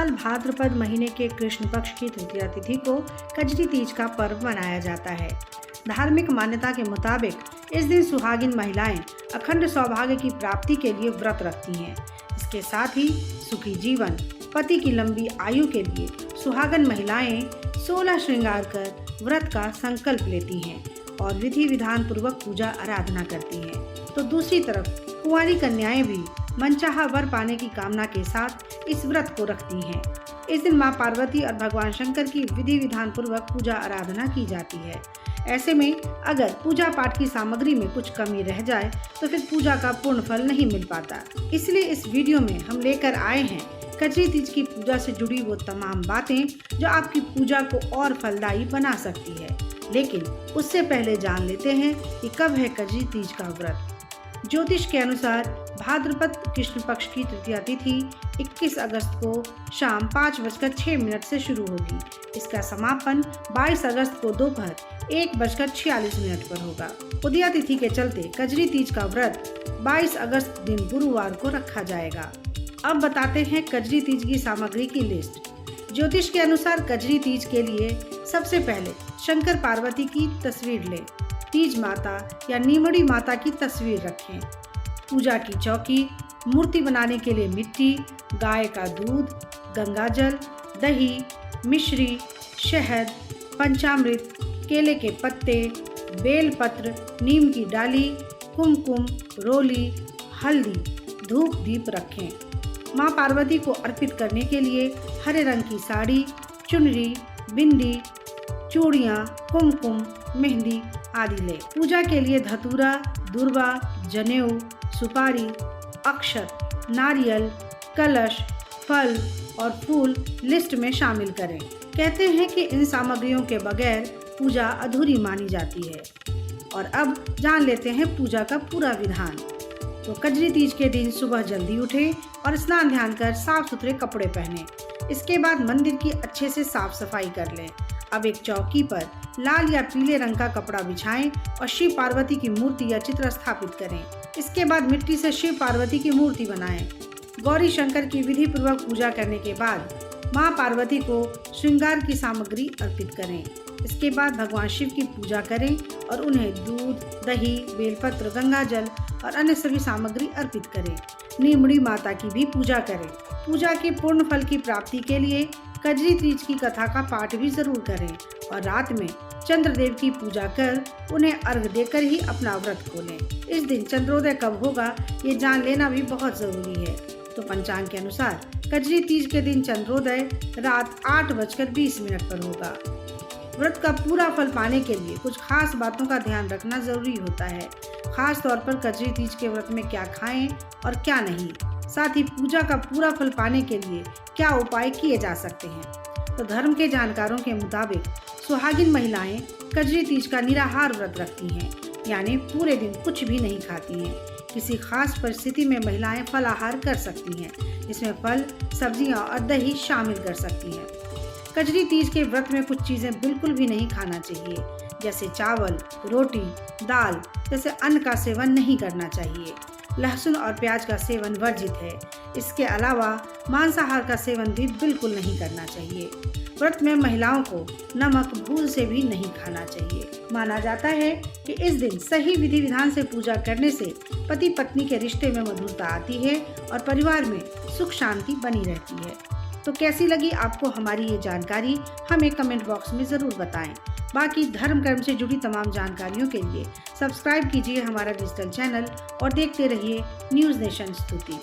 साल भाद्रपद महीने के कृष्ण पक्ष की तृतीया तिथि को कजरी तीज का पर्व मनाया जाता है। धार्मिक मान्यता के मुताबिक इस दिन सुहागिन महिलाएं अखंड सौभाग्य की प्राप्ति के लिए व्रत रखती हैं। इसके साथ ही सुखी जीवन, पति की लंबी आयु के लिए सुहागन महिलाएं 16 श्रृंगार कर व्रत का संकल्प लेती हैं और विधि विधान पूर्वक पूजा आराधना करती हैं। तो दूसरी तरफ कुंवारी कन्याएं भी मनचाहा वर पाने की कामना के साथ इस व्रत को रखती हैं। इस दिन मां पार्वती और भगवान शंकर की विधि विधान पूर्वक पूजा आराधना की जाती है। ऐसे में अगर पूजा पाठ की सामग्री में कुछ कमी रह जाए तो फिर पूजा का पूर्ण फल नहीं मिल पाता। इसलिए इस वीडियो में हम लेकर आए हैं कजरी तीज की पूजा से जुड़ी वो तमाम बातें जो आपकी पूजा को और फलदायी बना सकती है। लेकिन उससे पहले जान लेते हैं कि कब है कजरी तीज का व्रत। ज्योतिष के अनुसार भाद्रपद कृष्ण पक्ष की तृतीया तिथि 21 अगस्त को शाम 5:06 से शुरू होगी। इसका समापन 22 अगस्त को दोपहर 1:46 पर होगा। उदया तिथि के चलते कजरी तीज का व्रत 22 अगस्त दिन गुरुवार को रखा जाएगा। अब बताते हैं कजरी तीज की सामग्री की लिस्ट। ज्योतिष के अनुसार कजरी तीज के लिए सबसे पहले शंकर पार्वती की तस्वीर लें। तीज माता या नीमड़ी माता की तस्वीर रखें। पूजा की चौकी, मूर्ति बनाने के लिए मिट्टी, गाय का दूध, गंगाजल, दही, मिश्री, शहद, पंचामृत, केले के पत्ते, बेलपत्र, नीम की डाली, कुमकुम, रोली, हल्दी, धूप दीप रखें। मां पार्वती को अर्पित करने के लिए हरे रंग की साड़ी, चुनरी, बिंदी, चूड़ियाँ, कुमकुम, मेहंदी आदि ले। पूजा के लिए धतूरा, दुर्वा, जनेऊ, सुपारी, अक्षत, नारियल, कलश, फल और फूल लिस्ट में शामिल करें। कहते हैं कि इन सामग्रियों के बगैर पूजा अधूरी मानी जाती है। और अब जान लेते हैं पूजा का पूरा विधान। तो कजरी तीज के दिन सुबह जल्दी उठें और स्नान ध्यान कर साफ सुथरे कपड़े पहनें। इसके बाद मंदिर की अच्छे से साफ सफाई कर लें। अब एक चौकी पर लाल या पीले रंग का कपड़ा बिछाएं और शिव पार्वती की मूर्ति या चित्र स्थापित करें। इसके बाद मिट्टी से शिव पार्वती की मूर्ति बनाएं। गौरी शंकर की विधि पूर्वक पूजा करने के बाद मां पार्वती को श्रृंगार की सामग्री अर्पित करें। इसके बाद भगवान शिव की पूजा करें और उन्हें दूध, दही, बेलपत्र, गंगाजल और अन्य सभी सामग्री अर्पित करें। नीमड़ी माता की भी पूजा करें। पूजा के पूर्ण फल की प्राप्ति के लिए कजरी तीज की कथा का पाठ भी जरूर करें और रात में चंद्रदेव की पूजा कर उन्हें अर्घ देकर ही अपना व्रत खोलें। इस दिन चंद्रोदय कब होगा ये जान लेना भी बहुत जरूरी है। तो पंचांग के अनुसार कजरी तीज के दिन चंद्रोदय रात 8:20 पर होगा। व्रत का पूरा फल पाने के लिए कुछ खास बातों का ध्यान रखना जरूरी होता है। खास तौर पर कजरी तीज के व्रत में क्या खाएं और क्या नहीं, साथ ही पूजा का पूरा फल पाने के लिए क्या उपाय किए जा सकते हैं। तो धर्म के जानकारों के मुताबिक सुहागिन महिलाएं कजरी तीज का निराहार व्रत रखती हैं, यानी पूरे दिन कुछ भी नहीं खाती हैं। किसी खास परिस्थिति में महिलाएं फलाहार कर सकती हैं, जिसमें फल, सब्जियां और दही शामिल कर सकती हैं। कजरी तीज के व्रत में कुछ चीजें बिल्कुल भी नहीं खाना चाहिए, जैसे चावल, रोटी, दाल जैसे अन्न का सेवन नहीं करना चाहिए। लहसुन और प्याज का सेवन वर्जित है। इसके अलावा मांसाहार का सेवन भी बिल्कुल नहीं करना चाहिए। व्रत में महिलाओं को नमक भूल से भी नहीं खाना चाहिए। माना जाता है कि इस दिन सही विधि विधान से पूजा करने से पति पत्नी के रिश्ते में मधुरता आती है और परिवार में सुख शांति बनी रहती है। तो कैसी लगी आपको हमारी ये जानकारी, हमें कमेंट बॉक्स में जरूर बताएं। बाकी धर्म कर्म से जुड़ी तमाम जानकारियों के लिए सब्सक्राइब कीजिए हमारा डिजिटल चैनल और देखते रहिए न्यूज़ नेशन स्तुति।